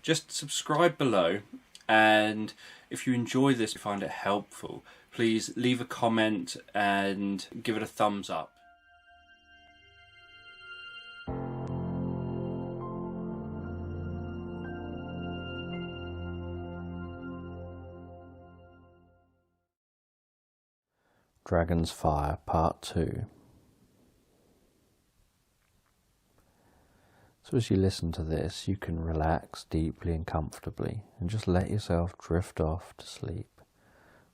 just subscribe below, and if you enjoy this, you find it helpful, please leave a comment and give it a thumbs up. Dragon's Fire Part 2. So as you listen to this, you can relax deeply and comfortably and just let yourself drift off to sleep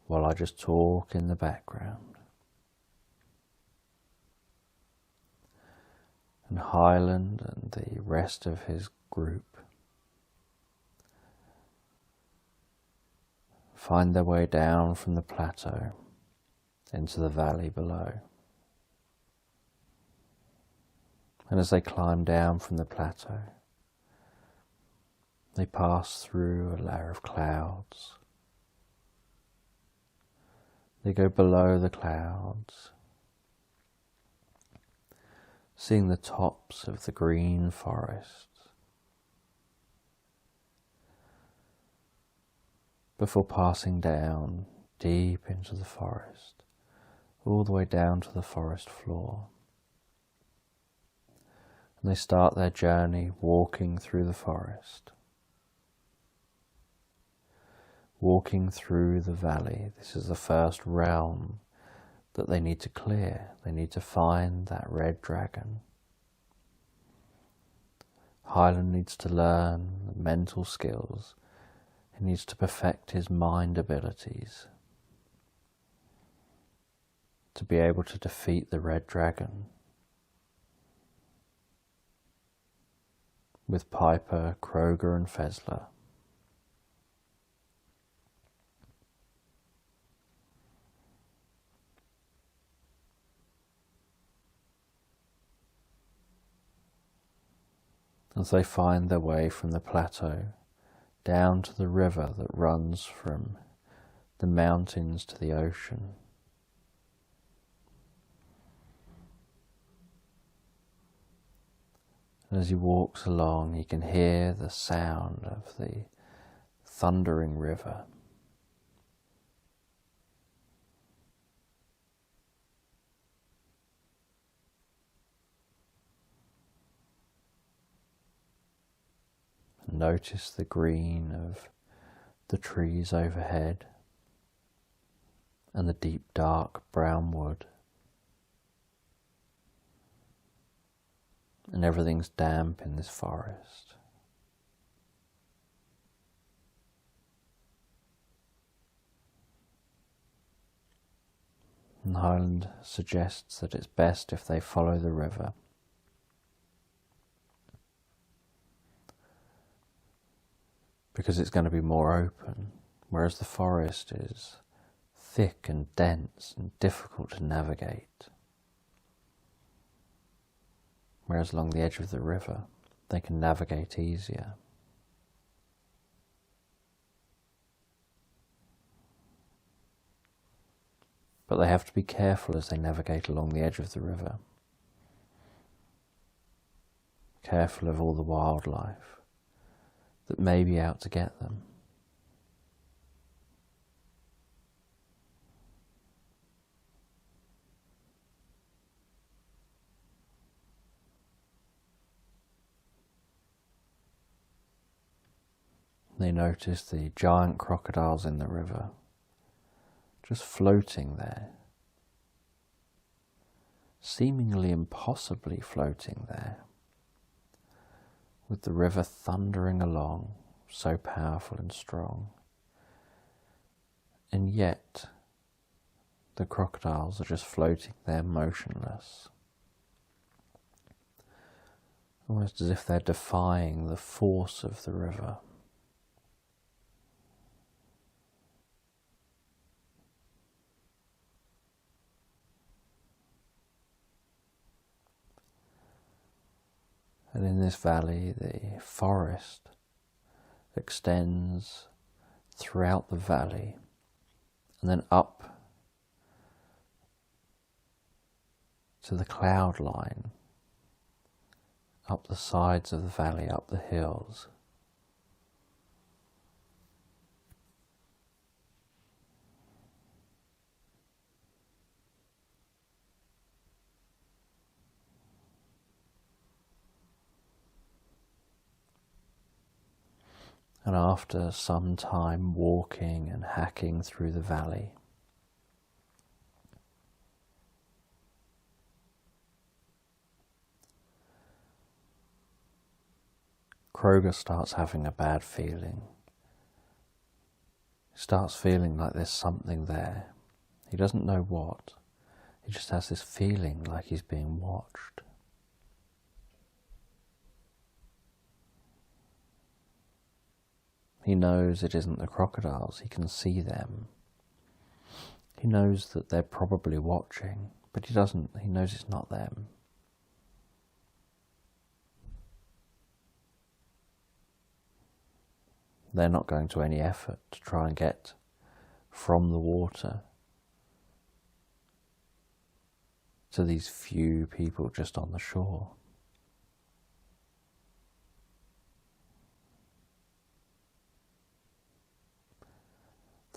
while I just talk in the background. And Hyland and the rest of his group find their way down from the plateau into the valley below. And as they climb down from the plateau, they pass through a layer of clouds. They go below the clouds, seeing the tops of the green forests, before passing down deep into the forest, all the way down to the forest floor. And they start their journey walking through the forest, walking through the valley. This is the first realm that they need to clear. They need to find that red dragon. Hyland needs to learn mental skills. He needs to perfect his mind abilities to be able to defeat the red dragon. With Piper, Kroger and Fezler. As they find their way from the plateau down to the river that runs from the mountains to the ocean. And as he walks along, he can hear the sound of the thundering river. And notice the green of the trees overhead and the deep dark brown wood. And everything's damp in this forest. And Hyland suggests that it's best if they follow the river. Because it's going to be more open, whereas the forest is thick and dense and difficult to navigate. Whereas along the edge of the river, they can navigate easier. But they have to be careful as they navigate along the edge of the river. Careful of all the wildlife that may be out to get them. They notice the giant crocodiles in the river, just floating there, seemingly impossibly floating there, with the river thundering along, so powerful and strong. And yet, the crocodiles are just floating there motionless, almost as if they're defying the force of the river. And in this valley, the forest extends throughout the valley and then up to the cloud line, up the sides of the valley, up the hills. And after some time walking and hacking through the valley, Kroger starts having a bad feeling. He starts feeling like there's something there. He doesn't know what. He just has this feeling like he's being watched. He knows it isn't the crocodiles. He can see them. He knows that they're probably watching, but he knows it's not them. They're not going to any effort to try and get from the water to these few people just on the shore.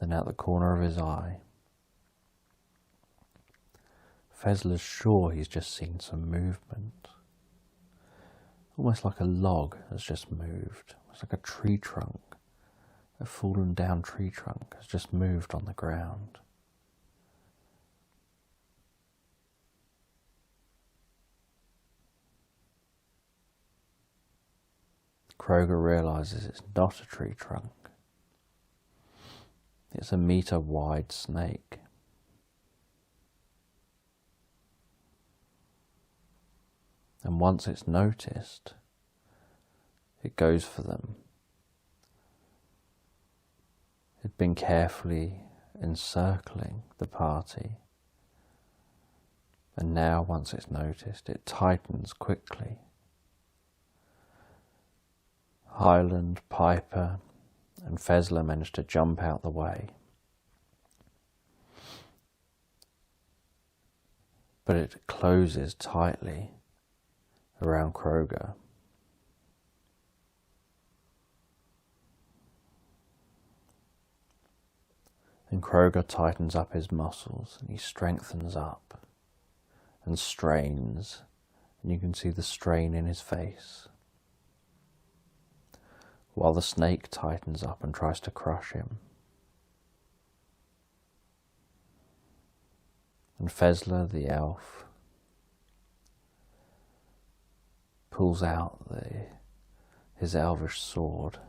Then out the corner of his eye, Fezler's sure he's just seen some movement. Almost like a log has just moved. It's like a tree trunk. A fallen down tree trunk has just moved on the ground. Kroger realizes it's not a tree trunk. It's a meter-wide snake. And once it's noticed, it goes for them. It'd been carefully encircling the party, and now once it's noticed, it tightens quickly. Hyland, Piper, and Fezler managed to jump out the way. But it closes tightly around Kroger. And Kroger tightens up his muscles and he strengthens up and strains, and you can see the strain in his face, while the snake tightens up and tries to crush him. And Fezler, the elf, pulls out his elvish sword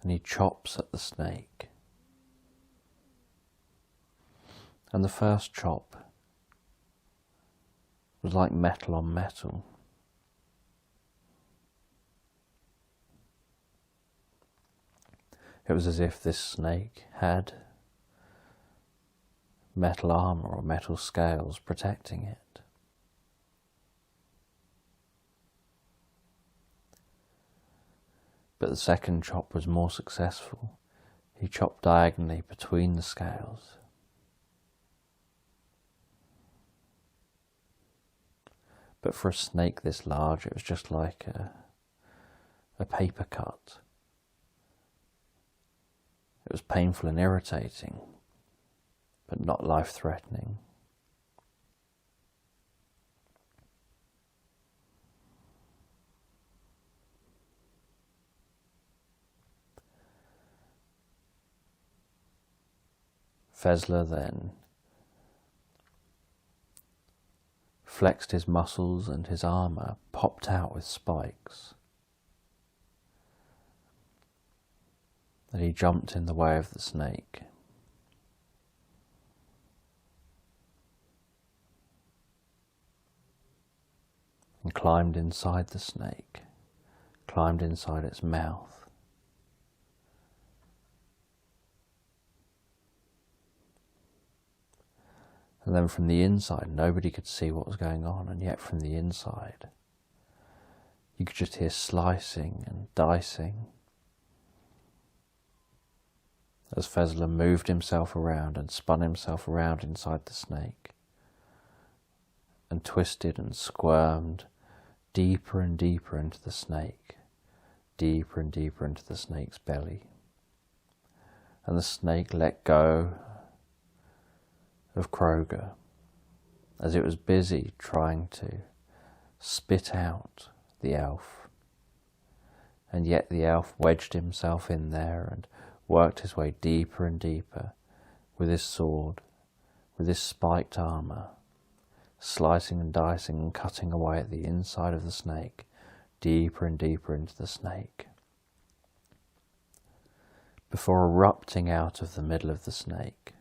and he chops at the snake. And the first chop was like metal on metal. It was as if this snake had metal armor or metal scales protecting it. But the second chop was more successful. He chopped diagonally between the scales. But for a snake this large, it was just like a paper cut. It was painful and irritating, but not life-threatening. Fezler then flexed his muscles and his armour popped out with spikes. And he jumped in the way of the snake. And climbed inside the snake, climbed inside its mouth. And then from the inside, nobody could see what was going on, and yet from the inside, you could just hear slicing and dicing as Fezler moved himself around and spun himself around inside the snake and twisted and squirmed deeper and deeper into the snake, deeper and deeper into the snake's belly. And the snake let go of Kroger as it was busy trying to spit out the elf. And yet the elf wedged himself in there and worked his way deeper and deeper with his sword, with his spiked armour, slicing and dicing and cutting away at the inside of the snake, deeper and deeper into the snake, before erupting out of the middle of the snake.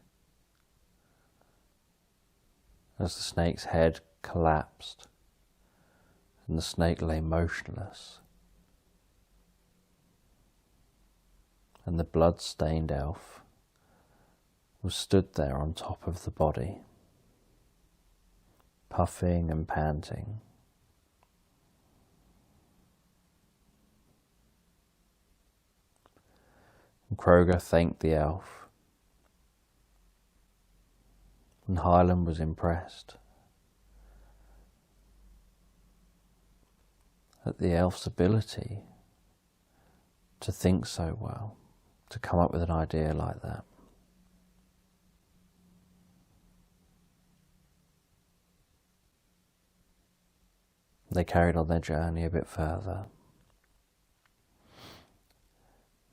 As the snake's head collapsed and the snake lay motionless, and the blood-stained elf was stood there on top of the body, puffing and panting. And Kroger thanked the elf, and Hyland was impressed at the elf's ability to think so well, to come up with an idea like that. They carried on their journey a bit further,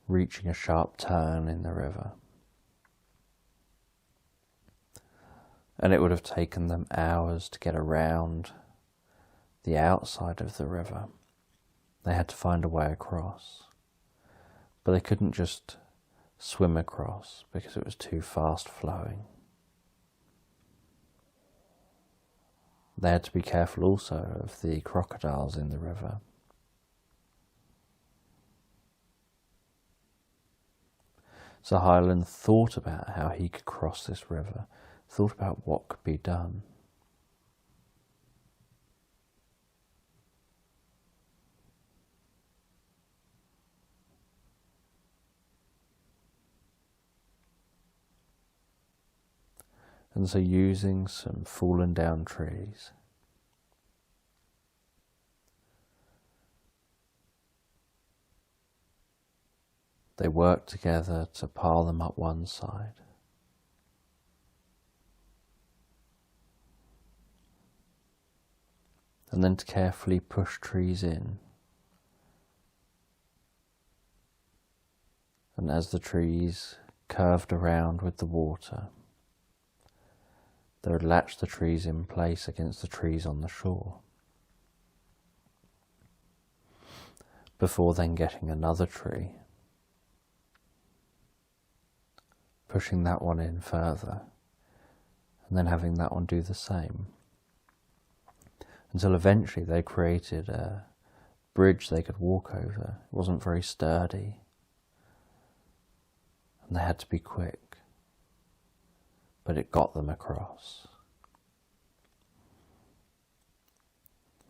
reaching a sharp turn in the river. And it would have taken them hours to get around the outside of the river. They had to find a way across. But they couldn't just swim across because it was too fast flowing. They had to be careful also of the crocodiles in the river. So Hyland thought about how he could cross this river, thought about what could be done. And so using some fallen down trees, they worked together to pile them up one side. And then to carefully push trees in. And as the trees curved around with the water, they would latch the trees in place against the trees on the shore, before then getting another tree, pushing that one in further, and then having that one do the same, until eventually they created a bridge they could walk over. It wasn't very sturdy, and they had to be quick. But it got them across.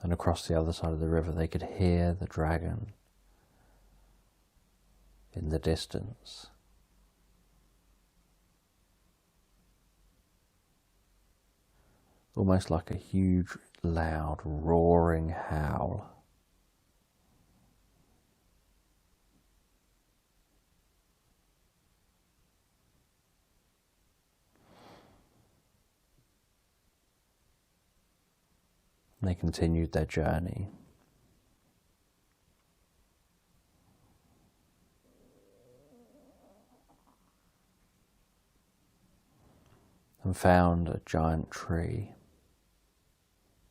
And across the other side of the river they could hear the dragon in the distance. Almost like a huge, loud, roaring howl. They continued their journey. And found a giant tree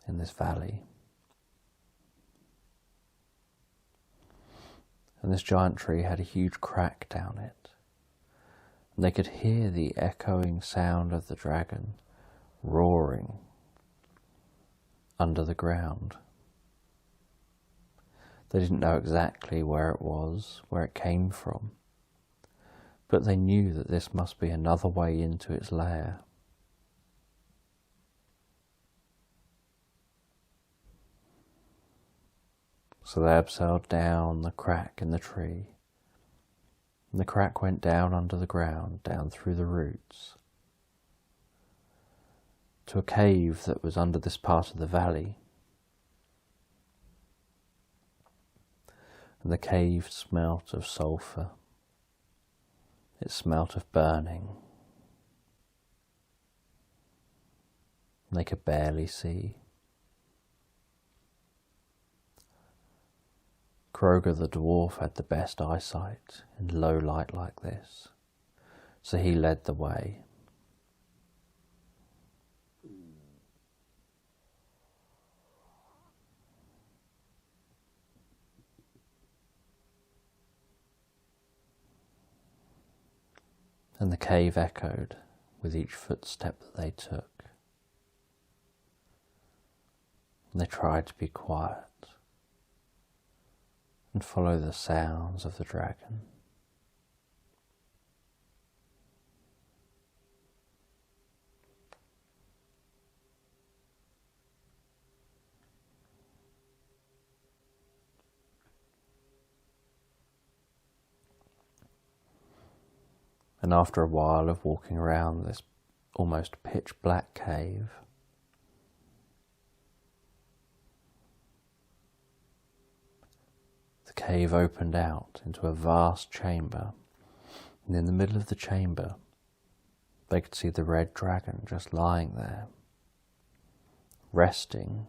in this valley. And this giant tree had a huge crack down it. And they could hear the echoing sound of the dragon roaring under the ground. They didn't know exactly where it was, where it came from, but they knew that this must be another way into its lair. So they abseiled down the crack in the tree, and the crack went down under the ground, down through the roots, to a cave that was under this part of the valley. And the cave smelt of sulphur. It smelt of burning. and they could barely see. Kroger the dwarf had the best eyesight in low light like this, so he led the way. And the cave echoed with each footstep that they took. And they tried to be quiet and follow the sounds of the dragon. And after a while of walking around this almost pitch black cave, the cave opened out into a vast chamber, and in the middle of the chamber they could see the red dragon just lying there, resting.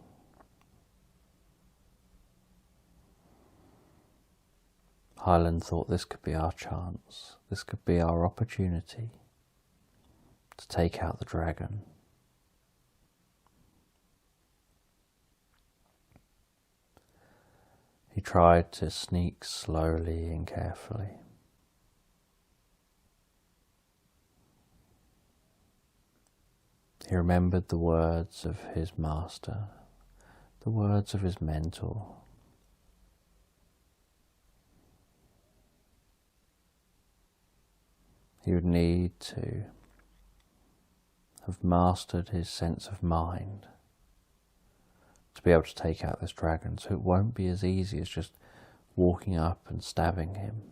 Hyland thought this could be our chance, this could be our opportunity to take out the dragon. He tried to sneak slowly and carefully. He remembered the words of his master, the words of his mentor. He would need to have mastered his sense of mind to be able to take out this dragon, so it won't be as easy as just walking up and stabbing him.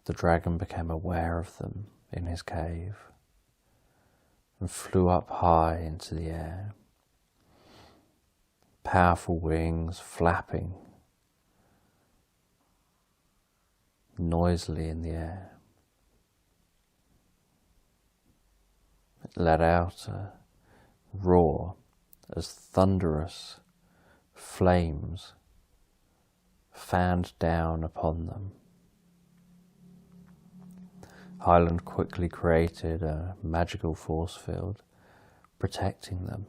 The dragon became aware of them in his cave and flew up high into the air, powerful wings flapping noisily in the air. It let out a roar as thunderous flames fanned down upon them. Hyland quickly created a magical force field protecting them.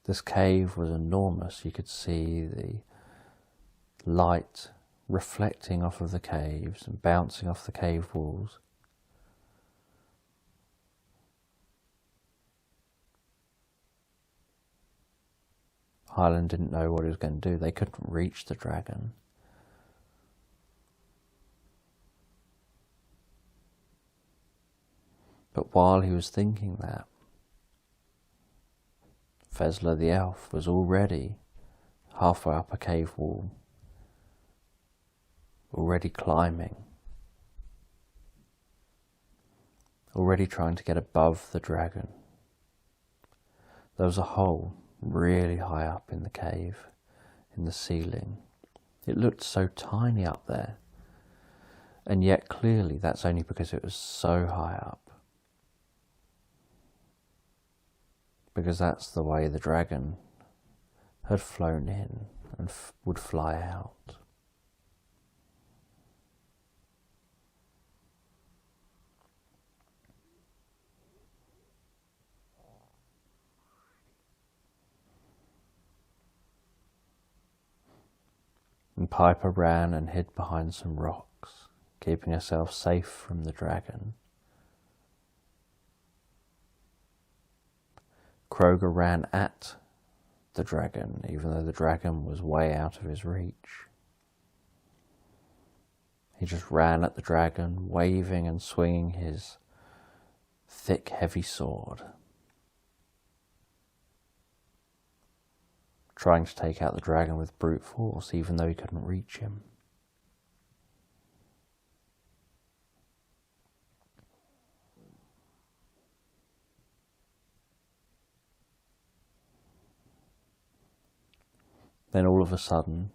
This cave was enormous. You could see the light reflecting off of the caves and bouncing off the cave walls. Hyland didn't know what he was going to do. They couldn't reach the dragon. But while he was thinking that, Fezler the elf was already halfway up a cave wall, already climbing, already trying to get above the dragon. There was a hole really high up in the cave, in the ceiling. It looked so tiny up there, and yet clearly that's only because it was so high up. Because that's the way the dragon had flown in and would fly out. And Piper ran and hid behind some rocks, keeping herself safe from the dragon. Kroger ran at the dragon, even though the dragon was way out of his reach. He just ran at the dragon, waving and swinging his thick, heavy sword, trying to take out the dragon with brute force, even though he couldn't reach him. Then all of a sudden,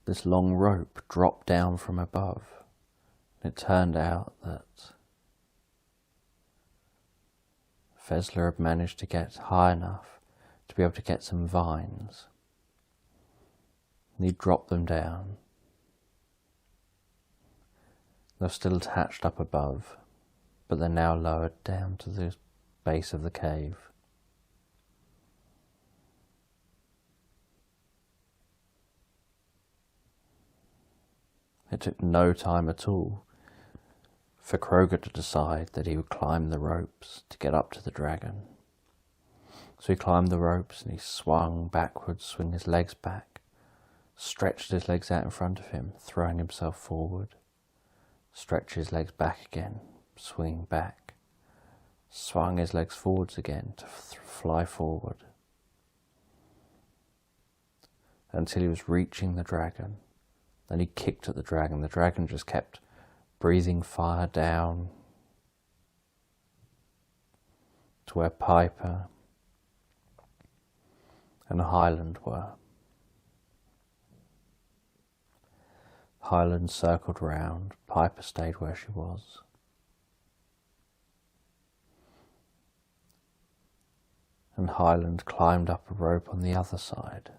this long rope dropped down from above. It turned out that Fezler had managed to get high enough to be able to get some vines. And he dropped them down. They're still attached up above, but they're now lowered down to the base of the cave. It took no time at all for Kroger to decide that he would climb the ropes to get up to the dragon. So he climbed the ropes and he swung backwards, swing his legs back, stretched his legs out in front of him, throwing himself forward, stretch his legs back again, swing back, swung his legs forwards again to fly forward, until he was reaching the dragon. Then he kicked at the dragon. The dragon just kept breathing fire down to where Piper and Hyland were. Hyland circled round. Piper stayed where she was. And Hyland climbed up a rope on the other side.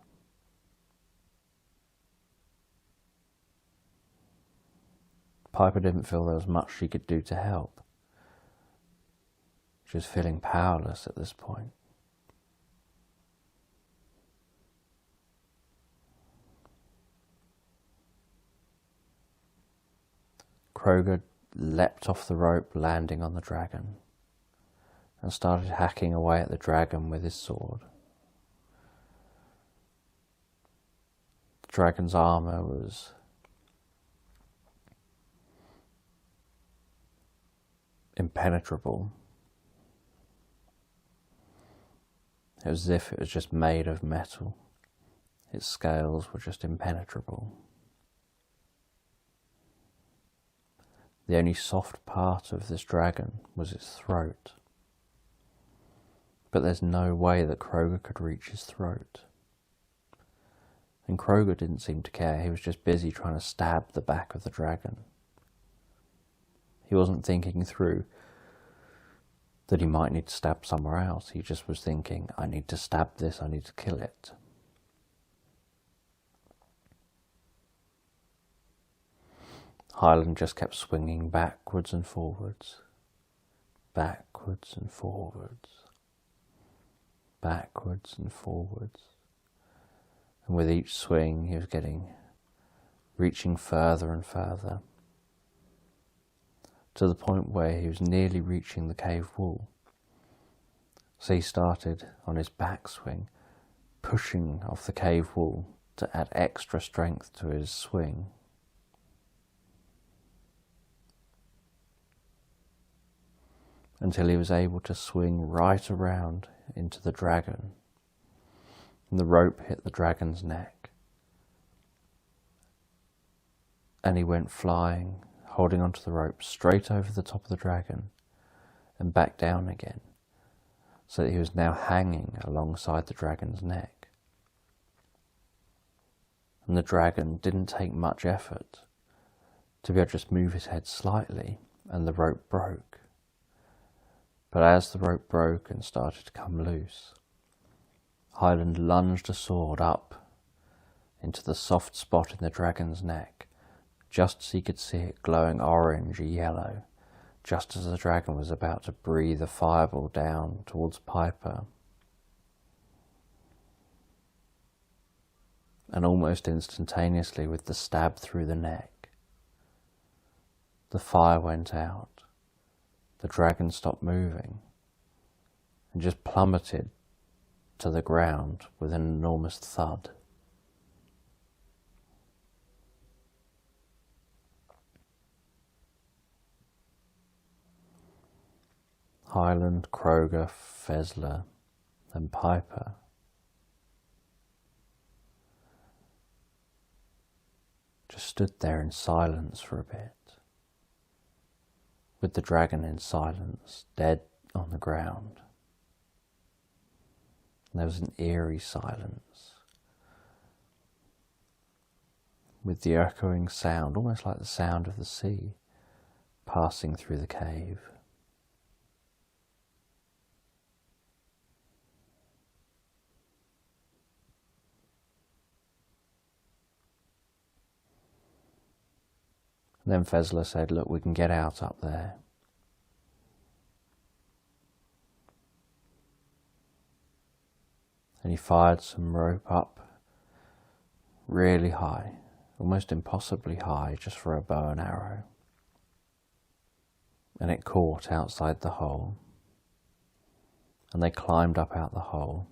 Piper didn't feel there was much she could do to help. She was feeling powerless at this point. Kroger leapt off the rope, landing on the dragon, and started hacking away at the dragon with his sword. The dragon's armour was impenetrable. It was as if it was just made of metal. Its scales were just impenetrable. The only soft part of this dragon was its throat. But there's no way that Kroger could reach his throat. And Kroger didn't seem to care. He was just busy trying to stab the back of the dragon. He wasn't thinking through that he might need to stab somewhere else. He just was thinking, I need to stab this, I need to kill it. Hyland just kept swinging backwards and forwards, backwards and forwards, backwards and forwards. And with each swing he was reaching further and further, to the point where he was nearly reaching the cave wall. So he started on his backswing, pushing off the cave wall to add extra strength to his swing. Until he was able to swing right around into the dragon. And the rope hit the dragon's neck. And he went flying, holding onto the rope, straight over the top of the dragon and back down again, so that he was now hanging alongside the dragon's neck. And the dragon didn't take much effort to be able to just move his head slightly, and the rope broke. But as the rope broke and started to come loose, Hyland lunged a sword up into the soft spot in the dragon's neck, just as he could see it glowing orange or yellow, just as the dragon was about to breathe a fireball down towards Piper. And almost instantaneously, with the stab through the neck, the fire went out, the dragon stopped moving, and just plummeted to the ground with an enormous thud. Hyland, Kroger, Fezler, and Piper just stood there in silence for a bit, with the dragon in silence, dead on the ground. And there was an eerie silence, with the echoing sound, almost like the sound of the sea, passing through the cave. And then Fezler said, look, we can get out up there. And he fired some rope up really high, almost impossibly high, just for a bow and arrow. And it caught outside the hole. And they climbed up out the hole,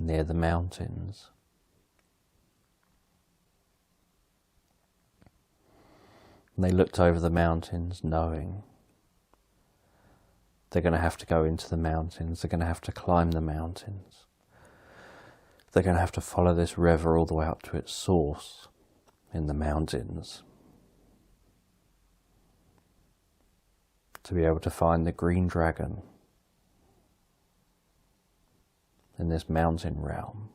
near the mountains. And they looked over the mountains, knowing they're going to have to go into the mountains, they're going to have to climb the mountains. They're going to have to follow this river all the way up to its source in the mountains to be able to find the green dragon in this mountain realm.